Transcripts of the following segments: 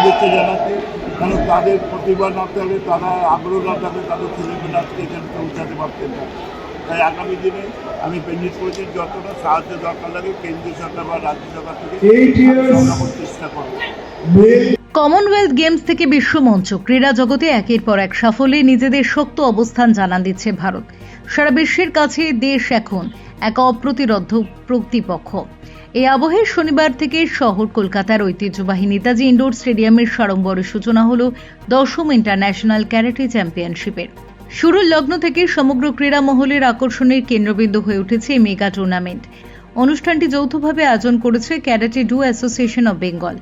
শুভেচ্ছা জানাচ্ছি। কারণ তাদের প্রতিভা না থাকলে, তারা আগ্রহ না থাকলে তাদের ছেলেমেয়েরা আজকে এখানে পৌঁছাতে পারতেন না। তাই আগামী দিনে আমি পেঞ্জিত করেছি, যতটা সাহায্য দরকার লাগে কেন্দ্রীয় সরকার বা রাজ্য সরকার থেকে সরকার চেষ্টা করবে। কমনওয়েলথ গেমস থেকে বিশ্বমঞ্চ ক্রীড়া জগতে একের পর এক সাফল্যে নিজেদের শক্ত অবস্থান জানান দিচ্ছে ভারত। সারা বিশ্বের কাছে দেশ এখন এক অপ্রতিরোধ্য প্রতিপক্ষ। এই আবহে শনিবার থেকে শহর কলকাতার ঐতিহ্যবাহী নেতাজি ইন্ডোর স্টেডিয়ামের সাড়ম্বরে সূচনা হল 10ম ইন্টারন্যাশনাল ক্যারাটে চ্যাম্পিয়নশিপের। শুরুর লগ্ন থেকে সমগ্র ক্রীড়া মহলের আকর্ষণের কেন্দ্রবিন্দু হয়ে উঠেছে এই মেগা টুর্নামেন্ট। অনুষ্ঠানটি যৌথভাবে আয়োজন করেছে karate do association of Bengal.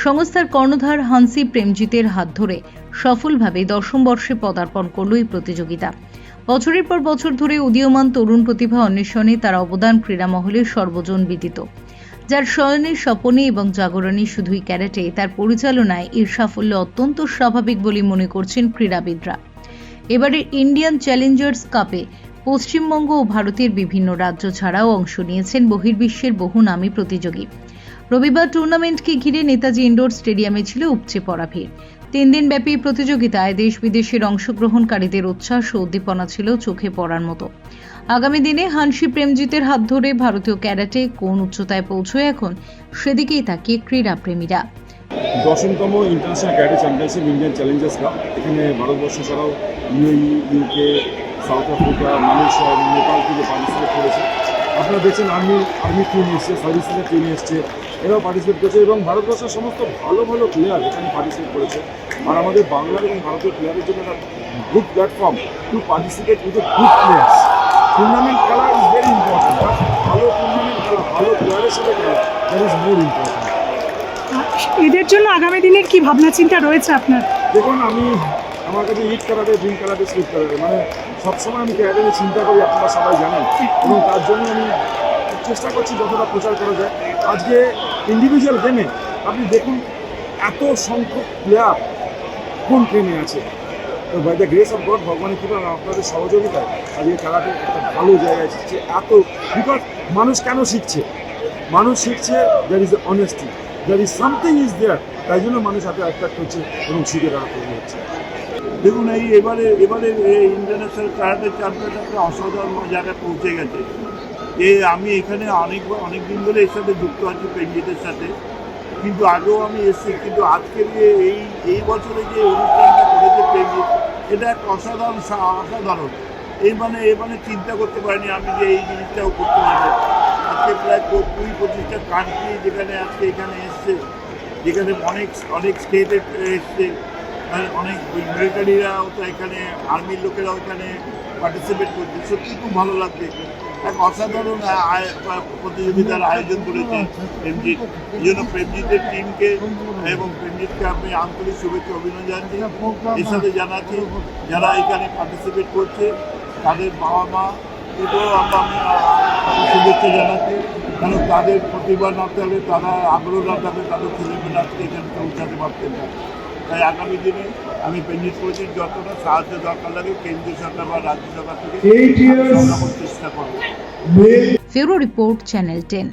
সংস্থার কর্ণধার হান্সি প্রেমজিতের হাত ধরে সফলভাবে 10ম বর্ষে পদার্পণ করল এই প্রতিযোগিতা। বছরের পর বছর ধরে উদীয়মান তরুণ প্রতিভা অন্বেষণে তার অবদান ক্রীড়া মহলে সর্বজন বিদিত। যার শয়নে স্বপনে এবং জাগরণে শুধুই ক্যারাটে, তার পরিচালনায় এর সাফল্য অত্যন্ত স্বাভাবিক বলে মনে করছেন ক্রীড়াবিদরা। এবারের ইন্ডিয়ান চ্যালেঞ্জার্স কাপে পশ্চিমবঙ্গ ও ভারতের বিভিন্ন রাজ্য ছাড়াও অংশ নিয়েছেন বহির্বিশ্বের বহু নামী প্রতিযোগী। রবিবার টুর্নামেন্টকে ঘিরে নেতাজি ইন্ডোর স্টেডিয়ামে ছিল উপচে পড়া ভিড়। 3 দিনব্যাপী প্রতিযোগিতায় দেশ বিদেশের অংশগ্রহণকারীদের উচ্ছ্বাস ও উদ্দীপনা ছিল চোখে পড়ার মতো। আগামী দিনে হান্সি প্রেমজিতের হাত ধরে ভারতীয় ক্যারাটে কোন উচ্চতায় পৌঁছয় এখন, সেদিকেই তাকিয়ে ক্রীড়াপ্রেমীরা। 10তম international karate championship Indian challengers cup, এখানে ভারতবর্ষ ছাড়াও UAE, UK, South Africa, Malaysia এবং নেপাল থেকে পার্টিসিপেট করেছে। আপনারা দেখছেন আর্মি টিম এসছে, সার্ভিসের টিম এসছে, এরাও পার্টিসিপেট করেছে এবং ভারতবর্ষের সমস্ত ভালো ভালো প্লেয়ার এখানে পার্টিসিপেট করেছে। আর আমাদের বাংলার এবং ভারতের প্লেয়ারের জন্য একটা good platform to participate with good players. Tournament খেলা ইজ ভেরি ইম্পর্টেন্ট, বাট ভালো টুর্নামেন্ট খেলা, ভালো প্লেয়ারের সাথে খেলা, দ্যাট ইজ মোর ইম্পর্টেন্ট। এদের জন্য আগামী দিনের কি ভাবনা চিন্তা রয়েছে আপনার? দেখুন, আমার কাছে eat karate, dream karate, sleep karate, মানে সবসময় আমি ক্যারাটে নিয়ে চিন্তা করি, আপনারা সবাই জানেন, এবং তার জন্য আমি চেষ্টা করছি যতটা প্রচার করা যায়। আজকে ইন্ডিভিজুয়াল গেমে আপনি দেখুন এত সংখ্যক প্লেয়ার কোন ট্রেনে আছে। তো by the grace of God, ভগবানের কৃপা, আপনাদের সহযোগিতায় আজকে খেলাতে একটা ভালো জায়গায় শিখছে এত। বিকজ মানুষ কেন শিখছে? মানুষ শিখছে there is a honesty, there is something is there, তাই জন্য মানুষ এত অ্যাট্রাক্ট হচ্ছে এবং শিখে তারা তৈরি হচ্ছে। দেখুন, এবারে ইন্টারন্যাশনাল ক্যারাটে চ্যাম্পিয়ন একটা অসাধারণ জায়গায় পৌঁছে গেছে। আমি এখানে অনেক দিন ধরে এর সাথে যুক্ত আছি, পেঞ্জিতের সাথে, কিন্তু আগেও আমি এসেছি। কিন্তু আজকের এই বছরে যে অনুষ্ঠানটা করেছে পেঞ্জিত, এটা একটা অসাধারণ। এই মানে চিন্তা করতে পারিনি আমি যে এই জিনিসটাও করতে পারবো। আজকে প্রায় 20-25টা কান্ট্রি যেখানে আজকে এখানে এসছে, যেখানে অনেক স্টেটে এসছে, অনেক মিলিটারিরাও তো এখানে, আর্মির লোকেরাও এখানে পার্টিসিপেট করছে। সত্যি খুব ভালো লাগছে। এক অসাধারণ প্রতিযোগিতার আয়োজন করেছে প্রেমজিৎ। এই জন্য প্রেমজিতের টিমকে এবং প্রেমজিৎকে আমি আন্তরিক শুভেচ্ছা অভিনন্দন জানাচ্ছি। এর সাথে জানাচ্ছি যারা এখানে পার্টিসিপেট করছে তাদের বাবা মা এটাও আমি শুভেচ্ছা জানাচ্ছি। কারণ তাদের প্রতিভা না থাকলে, তারা আগ্রহ না থাকলে তাদের ছেলেমেয়েরা আজকে এখানে পৌঁছাতে পারতেন না। তাই আগামী দিনে আমি পেঞ্জিত করেছি, যতটা সাহায্য দরকার লাগে কেন্দ্রীয় সরকার বা রাজ্য সরকার থেকে সরকার চেষ্টা করবো। Bureau report, channel 10।